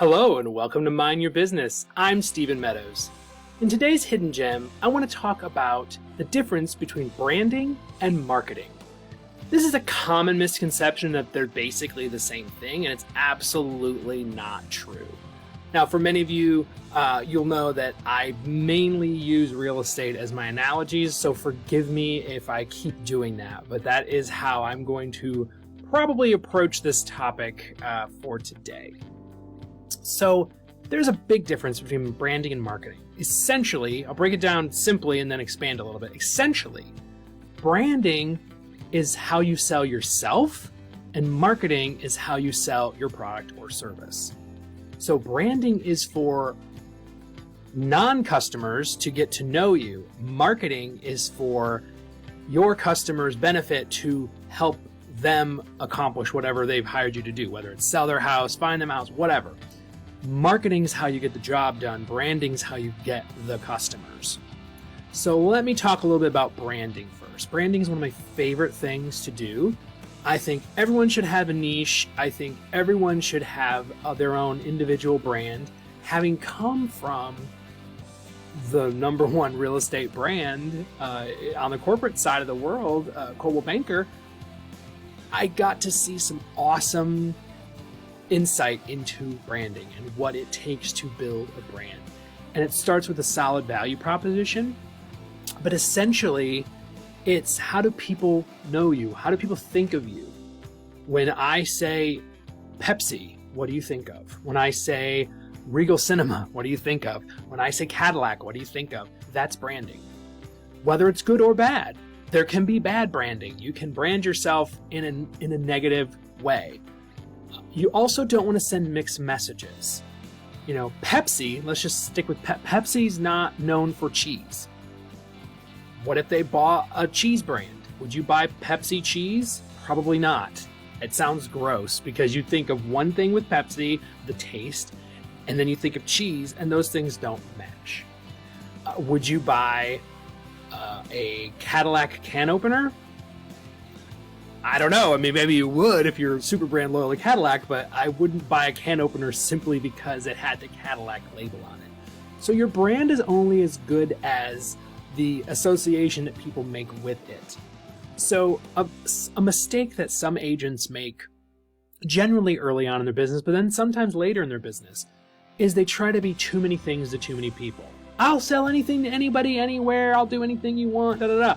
Hello and welcome to Mind Your Business. I'm Stephen Meadows. In today's Hidden Gem, I want to talk about the difference between branding and marketing. This is a common misconception that they're basically the same thing, and it's absolutely not true. Now, for many of you, you'll know that I mainly use real estate as my analogies, so forgive me if I keep doing that, but that is how I'm going to probably approach this topic for today. So there's a big difference between branding and marketing. Essentially, I'll break it down simply and then expand a little bit. Essentially, branding is how you sell yourself, and marketing is how you sell your product or service. So branding is for non-customers to get to know you. Marketing is for your customers' benefit to help them accomplish whatever they've hired you to do, whether it's sell their house, find them a house, whatever. Marketing is how you get the job done. Branding is how you get the customers. So let me talk a little bit about branding first. Branding is one of my favorite things to do. I think everyone should have a niche. I think everyone should have their own individual brand. Having come from the number one real estate brand on the corporate side of the world, Coldwell Banker, I got to see some awesome insight into branding and what it takes to build a brand. And it starts with a solid value proposition, but essentially it's how do people know you? How do people think of you? When I say Pepsi, what do you think of? When I say Regal Cinema, what do you think of? When I say Cadillac, what do you think of? That's branding. Whether it's good or bad, there can be bad branding. You can brand yourself in a negative way. You also don't want to send mixed messages. You know, Pepsi, let's just stick with Pepsi's not known for cheese. What if they bought a cheese brand? Would you buy Pepsi cheese? Probably not. It sounds gross because you think of one thing with Pepsi, the taste, and then you think of cheese, and those things don't match. Would you buy a Cadillac can opener? I don't know. I mean, maybe you would if you're super brand loyal to Cadillac, but I wouldn't buy a can opener simply because it had the Cadillac label on it. So your brand is only as good as the association that people make with it. So a mistake that some agents make generally early on in their business, but then sometimes later in their business, is they try to be too many things to too many people. I'll sell anything to anybody, anywhere. I'll do anything you want, da da da.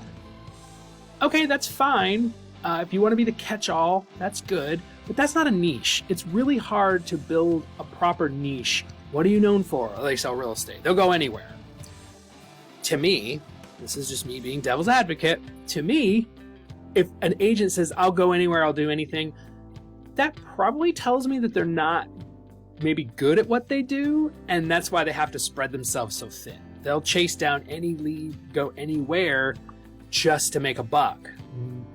Okay, that's fine. If you want to be the catch-all, that's good, but that's not a niche. It's really hard to build a proper niche. What are you known for? They sell real estate. They'll go anywhere. To me, this is just me being devil's advocate, to me, if an agent says, I'll go anywhere, I'll do anything, that probably tells me that they're not maybe good at what they do, and that's why they have to spread themselves so thin. They'll chase down any lead, go anywhere just to make a buck.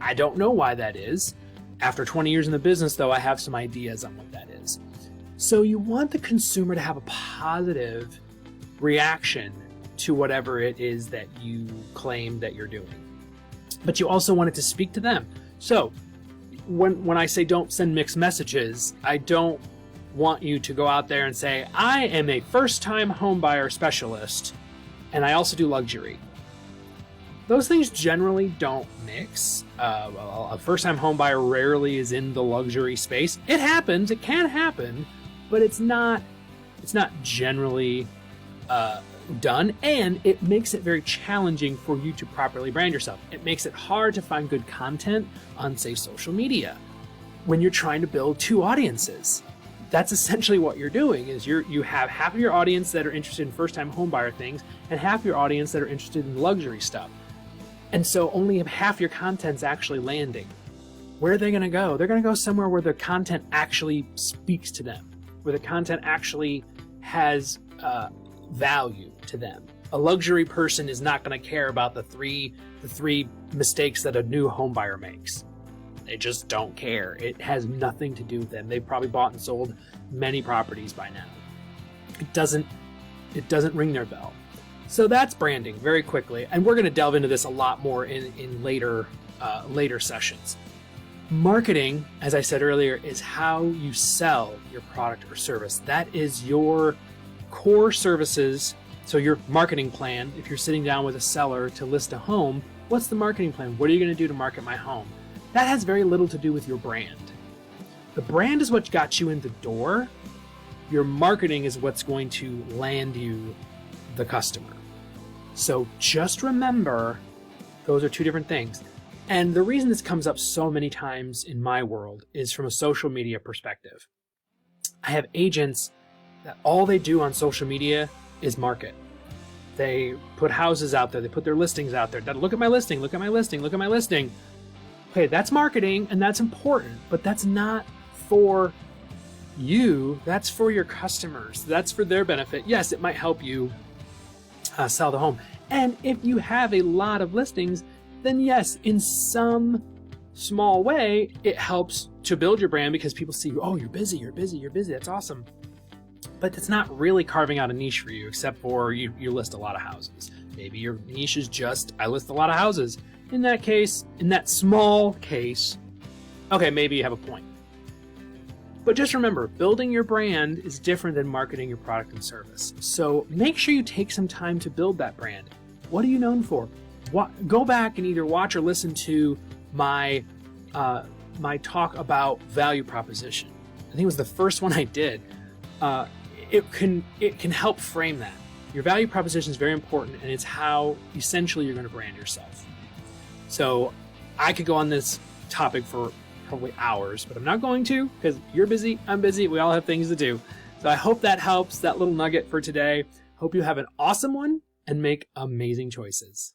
I don't know why that is. After 20 years in the business, though, I have some ideas on what that is. So you want the consumer to have a positive reaction to whatever it is that you claim that you're doing. But you also want it to speak to them. So when I say don't send mixed messages, I don't want you to go out there and say, I am a first-time home buyer specialist, and I also do luxury. Those things generally don't mix. A first-time home buyer rarely is in the luxury space. It happens, it can happen, but it's not generally done, and it makes it very challenging for you to properly brand yourself. It makes it hard to find good content on, say, social media when you're trying to build two audiences. That's essentially what you're doing, is you have half of your audience that are interested in first-time home buyer things and half your audience that are interested in luxury stuff. And so only half your content's actually landing. Where are they going to go? They're going to go somewhere where the content actually speaks to them, where the content actually has value to them. A luxury person is not going to care about the three mistakes that a new home buyer makes. They just don't care. It has nothing to do with them. They've probably bought and sold many properties by now. It doesn't ring their bell. So that's branding very quickly, and we're going to delve into this a lot more in later sessions. Marketing, as I said earlier, is how you sell your product or service. That is your core services. So your marketing plan, if you're sitting down with a seller to list a home, what's the marketing plan? What are you going to do to market my home? That has very little to do with your brand. The brand is what got you in the door. Your marketing is what's going to land you the customer. So just remember, those are two different things. And the reason this comes up so many times in my world is from a social media perspective. I have agents that all they do on social media is market. They put houses out there, they put their listings out there. Look at my listing, look at my listing, look at my listing. Okay, that's marketing and that's important, but that's not for you, that's for your customers. That's for their benefit. Yes, it might help you sell the home. And if you have a lot of listings, then yes, in some small way, it helps to build your brand because people see, oh, you're busy, you're busy, you're busy. That's awesome. But it's not really carving out a niche for you, except for you list a lot of houses. Maybe your niche is just, I list a lot of houses. In that case, in that small case, okay, maybe you have a point. But just remember, building your brand is different than marketing your product and service. So make sure you take some time to build that brand. What are you known for? Go back and either watch or listen to my my talk about value proposition. I think it was the first one I did. It can help frame that. Your value proposition is very important, and it's how essentially you're going to brand yourself. So I could go on this topic for probably hours, but I'm not going to because you're busy, I'm busy, we all have things to do. So I hope that helps, that little nugget for today. Hope you have an awesome one and make amazing choices.